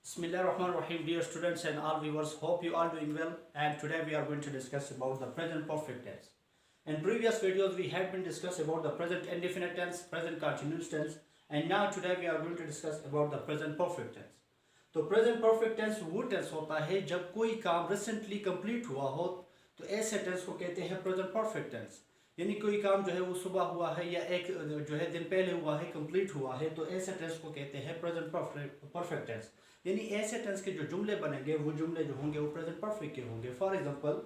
Bismillahirrahmanirrahim, dear students and all viewers, hope you all doing well, and today we are going to discuss about the present perfect tense. In previous videos we had been discussed about the present indefinite tense, present continuous tense, and now today we are going to discuss about the present perfect tense. तो present perfect tense वो tense होता है जब कोई काम recently complete हुआ हो, तो ऐसे टेंस को कहते हैं प्रेजेंट परफेक्ट टेंस। यानी कोई काम जो है वो सुबह हुआ है या एक जो है दिन पहले हुआ है, कंप्लीट हुआ है, तो ऐसे टेंस को कहते हैं प्रेजेंट परफेक्ट टेंस। यानी ऐसे टेंस के जो जुमले बनेंगे वो जुमले जो होंगे वो प्रेजेंट परफेक्ट के होंगे। फॉर एग्जांपल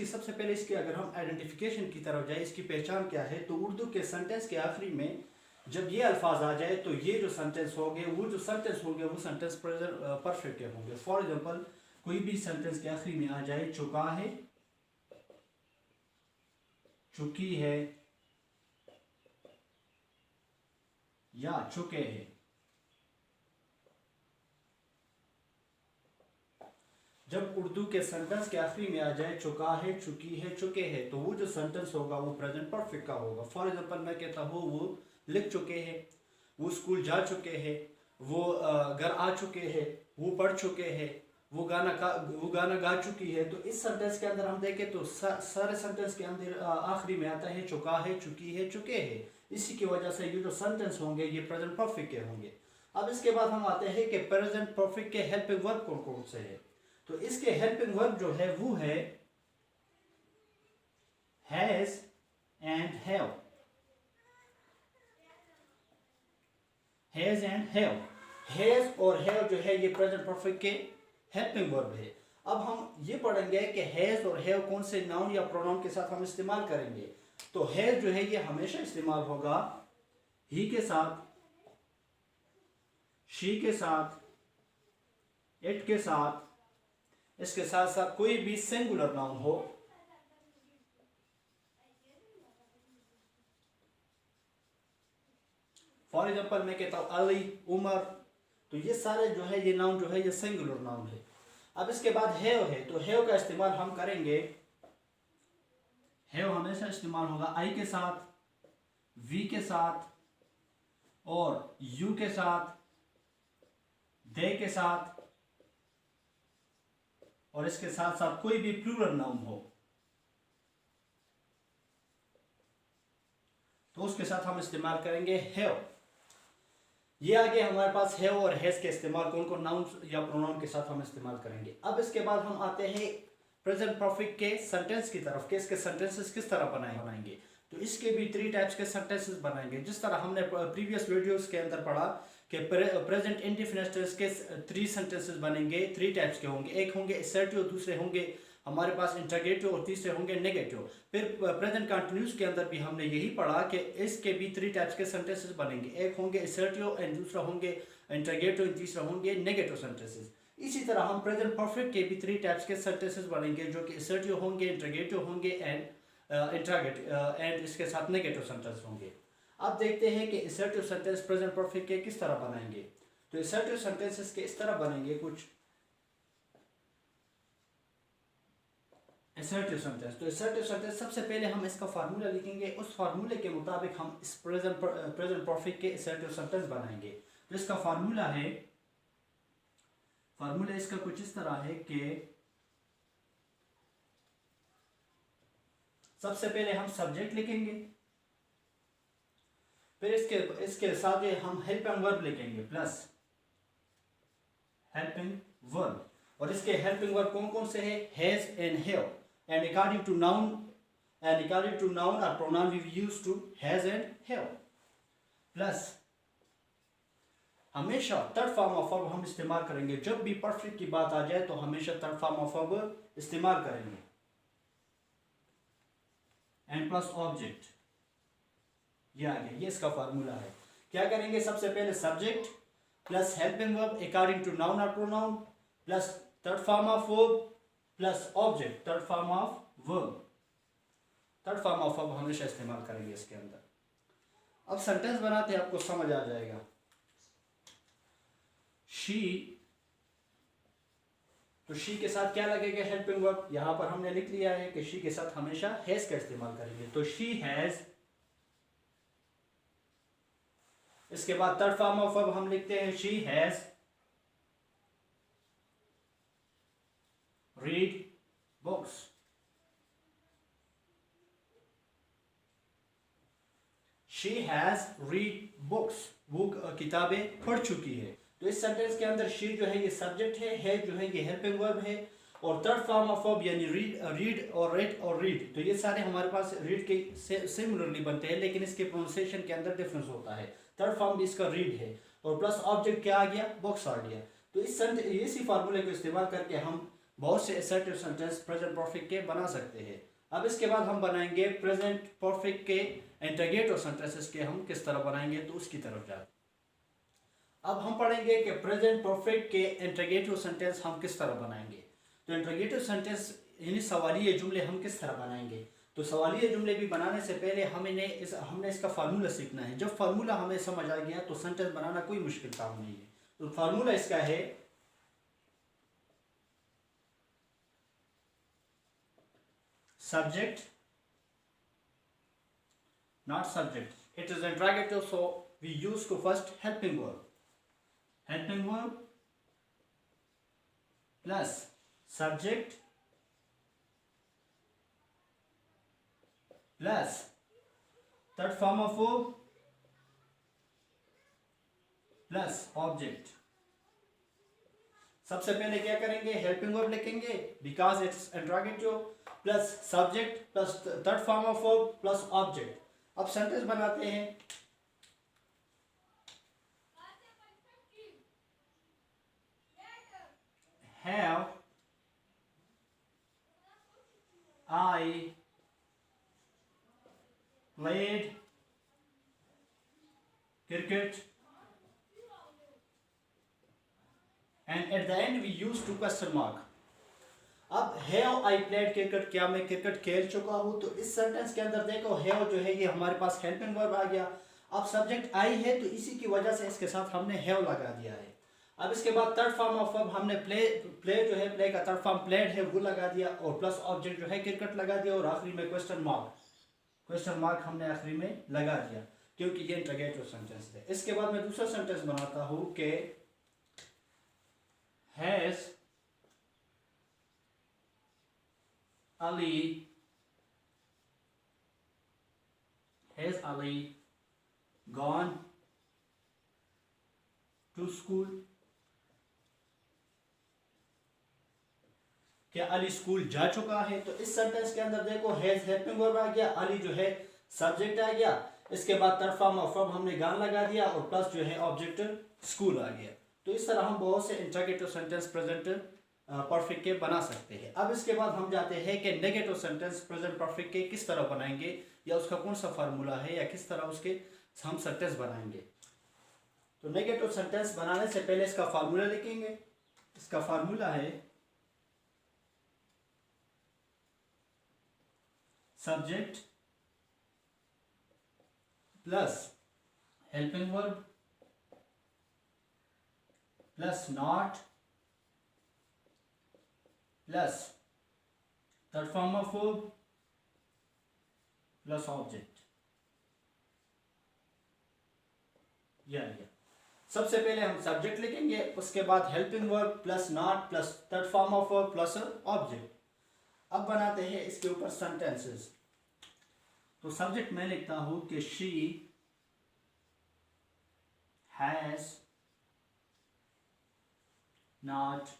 सबसे पहले इसके अगर हम आइडेंटिफिकेशन की तरफ जाए, इसकी पहचान क्या है, तो उर्दू के सेंटेंस के आखिरी में जब ये अल्फाज आ जाए तो ये जो सेंटेंस होंगे वो सेंटेंस प्रेजेंट परफेक्ट के होंगे। फॉर एग्जांपल कोई भी सेंटेंस के आखिरी में आ जाए चुका है, चुकी है या चुके हैं, जब उर्दू के सेंटेंस के आखिरी में आ जाए चुका है, चुकी है, चुके हैं, तो वो जो सेंटेंस होगा वो प्रेजेंट परफेक्ट का होगा। फॉर एग्जांपल मैं कहता हूँ वो लिख चुके हैं, वो स्कूल जा चुके हैं, वो घर आ चुके हैं, वो पढ़ चुके हैं, वो गाना गा चुकी है। तो इस सेंटेंस के अंदर हम देखें तो सारे सेंटेंस के अंदर आखिरी में आता है चुका है, चुकी है, चुके हैं। इसी की वजह से ये जो सेंटेंस होंगे ये प्रेजेंट परफेक्ट के होंगे। अब इसके बाद हम आते हैं कि प्रेजेंट परफेक्ट के हेल्पिंग वर्ब कौन कौन से है। तो इसके हेल्पिंग वर्ब जो है वो है has and have. Has and have, has और हैव जो है ये प्रेजेंट परफेक्ट के हेल्पिंग वर्ब है। अब हम ये पढ़ेंगे कि हैज और हैव कौन से नाउन या प्रोनाउन के साथ हम इस्तेमाल करेंगे। तो हैज जो है ये हमेशा इस्तेमाल होगा ही के साथ, शी के साथ, इट के साथ, इसके साथ साथ कोई भी सिंगुलर नाउन हो। फॉर एग्जांपल मैं कहता हूं अली, उमर, तो ये सारे जो है ये नाउन जो है ये सिंगुलर नाउन है। अब इसके बाद हैव है, तो हैव का इस्तेमाल हम करेंगे, हैव हमेशा इस्तेमाल होगा आई के साथ, वी के साथ और यू के साथ, दे के साथ, और इसके साथ साथ कोई भी प्लूरल नाउन हो तो उसके साथ हम इस्तेमाल करेंगे हैव। ये आगे हमारे पास हैव और हैज के इस्तेमाल कौन कौन नाउन या प्रोनाउन के साथ हम इस्तेमाल करेंगे। अब इसके बाद हम आते हैं प्रेजेंट परफेक्ट के सेंटेंस की तरफ कि इसके सेंटेंसेस किस तरह बनाएंगे। तो इसके भी 3 टाइप्स के सेंटेंसेस बनाएंगे। जिस तरह हमने प्रीवियस वीडियोस के अंदर पढ़ा कि प्रेजेंट इंडेफिनिट टेंस के 3 सेंटेंसेस बनेंगे, 3 टाइप्स के होंगे। एक होंगे असर्टिव, दूसरे होंगे हमारे पास इंटरोगेटिव और तीसरे होंगे नेगेटिव। फिर प्रेजेंट कंटिन्यूस के अंदर भी हमने यही पढ़ा कि इसके भी 3 टाइप्स के सेंटेंसेस बनेंगे। एक होंगे असर्टिव एंड दूसरा होंगे इंटरोगेटिव एंड तीसरा होंगे नेगेटिव सेंटेंसेस। इसी तरह हम प्रेजेंट परफेक्ट के भी 3 टाइप्स के सेंटेंसेस बनेंगे जो कि असर्टिव होंगे, इंटरोगेटिव होंगे एंड एंड इसके साथ नेगेटिव सेंटेंस होंगे। अब देखते हैं कि असर्टिव सेंटेंस प्रेजेंट परफेक्ट के किस तरह बनाएंगे। तो असर्टिव सेंटेंसेस के इस तरह बनेंगे कुछ असर्टिव सेंटेंस। तो असर्टिव सेंटेंस सबसे पहले हम इसका फार्मूला लिखेंगे, उस फार्मूले के मुताबिक हम इस प्रेजेंट परफेक्ट के असर्टिव सेंटेंस बनाएंगे। तो इसका फार्मूला इसका कुछ इस तरह है कि सबसे पहले हम सब्जेक्ट लिखेंगे, फिर इसके साथ हम हेल्पिंग वर्ब लिखेंगे प्लस हेल्पिंग वर्ब। और इसके हेल्पिंग वर्ब कौन कौन से है, has and have, and according to noun or pronoun we use to has and have। Plus हमेशा थर्ड फॉर्म ऑफ वर्ब हम इस्तेमाल करेंगे। जब भी परफेक्ट की बात आ जाए तो हमेशा थर्ड फॉर्म ऑफ वर्ब इस्तेमाल करेंगे। एंड प्लस ऑब्जेक्ट, ये आ गया, ये इसका फार्मूला है। क्या करेंगे, सबसे पहले subject plus helping verb according to noun और pronoun plus third form of verb plus object third form of verb. Third form of verb हमेशा इस्तेमाल करेंगे इसके अंदर। अब सेंटेंस बनाते हैं, आपको समझ आ जाएगा। शी, तो शी के साथ क्या लगेगा, हेल्पिंग वर्ब। यहां पर हमने लिख लिया है कि शी के साथ हमेशा हैज का इस्तेमाल करेंगे। तो शी हैज इसके बाद थर्ड फॉर्म ऑफ वर्ब हम लिखते हैं she has read books. She has read books. वो किताबें पढ़ चुकी है। तो इस सेंटेंस के अंदर she जो है ये सब्जेक्ट है जो है ये हेल्पिंग वर्ब है, और थर्ड फॉर्म ऑफ वर्ब यानी रीड और रेड और रीड, तो ये सारे हमारे पास रीड के सिमिलरली बनते हैं, लेकिन इसके प्रोनाउंसिएशन के अंदर डिफरेंस होता है। थर्ड फॉर्म भी इसका रीड है, और प्लस ऑब्जेक्ट क्या आ गया, बुक्स आ गया। तो इसी फार्मूले को इस्तेमाल करके हम बहुत से असर्टिव सेंटेंस प्रेजेंट परफेक्ट के बना सकते हैं। अब इसके बाद हम बनाएंगे प्रेजेंट परफेक्ट के इंटरोगेटिव सेंटेंसेस के हम किस तरह बनाएंगे, तो उसकी तरफ जाते। अब हम पढ़ेंगे कि प्रेजेंट परफेक्ट के इंटरोगेटिव सेंटेंस हम किस तरह बनाएंगे। तो इंटरोगेटिव सेंटेंस यानी सवालिये जुमले हम किस तरह बनाएंगे। तो सवालिये जुमले भी बनाने से पहले हमने इसका फार्मूला सीखना है। जब फार्मूला हमें समझ आ गया तो सेंटेंस बनाना कोई मुश्किल काम नहीं है। तो फार्मूला इसका है subject not subject. It is interrogative, so we use to first helping verb plus subject plus third form of verb plus object. सबसे पहले क्या करेंगे, हेल्पिंग वर्ब लिखेंगे because it's interrogative, plus subject plus third form of verb plus object. अब sentence बनाते हैं। Have I played cricket and at the end we use to question mark. अब have I played cricket, क्या मैं cricket खेल चुका हूँ। तो इस सेंटेंस के अंदर देखो have जो है ये हमारे पास हेल्पिंग वर्ब आ गया। अब सब्जेक्ट I है तो इसी की वजह से इसके साथ हमने have लगा दिया है। अब इसके बाद थर्ड फॉर्म ऑफ वर्ब हमने प्ले जो है प्ले का थर्ड फॉर्म प्लेड है वो लगा दिया, और प्लस ऑब्जेक्ट जो है क्रिकेट लगा दिया, और आखिरी में क्वेश्चन मार्क हमने आखिरी में लगा दिया क्योंकि ये इंटरोगेटिव सेंटेंस है। इसके बाद मैं दूसरा सेंटेंस बनाता हूँ कि Has Ali gone to school? क्या अली स्कूल जा चुका है। तो इस सेंटेंस के अंदर देखो हैज हेल्पिंग वर्ब आ गया, अली जो है सब्जेक्ट आ गया, इसके बाद थर्ड फॉर्म ऑफ वर्ब हमने गॉन लगा दिया, और प्लस जो है ऑब्जेक्ट स्कूल आ गया। तो इस तरह हम बहुत से इंटरोगेटिव सेंटेंस प्रेजेंट परफेक्ट के बना सकते हैं। अब इसके बाद हम जाते हैं कि नेगेटिव सेंटेंस प्रेजेंट परफेक्ट के किस तरह बनाएंगे, या उसका कौन सा फार्मूला है, या किस तरह उसके हम सेंटेंस बनाएंगे। तो नेगेटिव सेंटेंस बनाने से पहले इसका फार्मूला लिखेंगे। इसका फार्मूला है subject plus helping verb plus not plus third form of verb plus object. या सबसे पहले हम सब्जेक्ट लिखेंगे, उसके बाद helping verb plus not plus third form of verb plus object. अब बनाते हैं इसके ऊपर सेंटेंसेस। तो सब्जेक्ट में लिखता हूं कि she has not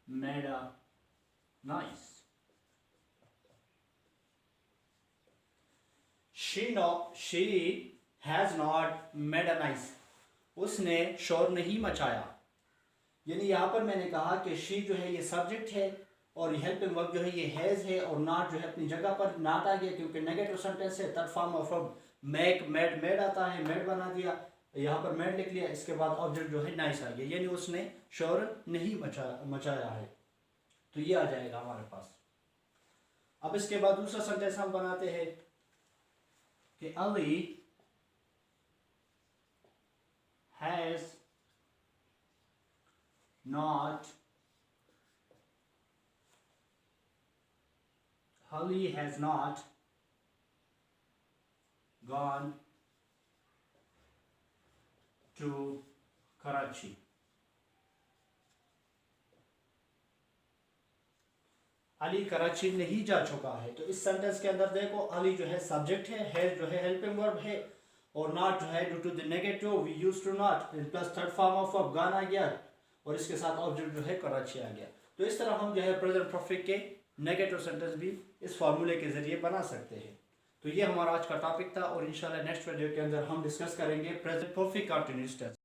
made a nice. She has not made a nice. उसने शोर नहीं मचाया। यानी यहाँ पर मैंने कहा कि शी जो है ये सब्जेक्ट है, और हेल्पिंग वर्ब जो है ये हैज है, और नॉट जो है अपनी जगह पर नॉट आ गया क्योंकि नेगेटिव सेंटेंस है। Third form of verb made आता है, मेड बना दिया, यहाँ पर मेड लिख लिया, इसके बाद ऑब्जेक्ट जो है नाइस आ गया, यानी उसने शोर नहीं मचाया है। तो ये आ जाएगा हमारे पास। अब इसके बाद दूसरा सेंटेंस हम बनाते हैं कि Ali has not gone to Karachi. Ali Karachi नहीं जा चुका है। तो इस सेंटेंस के अंदर देखो, अली जो है सब्जेक्ट है जो है हेल्पिंग वर्ब है, और नॉट जो है due to the negative we use to not plus third form of अफगान आ गया, और इसके साथ ऑब्जेक्ट जो है कराची आ गया। तो इस तरह हम जो है प्रेजेंट परफेक्ट के नेगेटिव सेंटेंस भी इस फार्मूले के जरिए बना सकते हैं। तो ये हमारा आज का टॉपिक था, और इंशाल्लाह नेक्स्ट वीडियो के अंदर हम डिस्कस करेंगे प्रेजेंट परफेक्ट कंटीन्यूअस टेंस।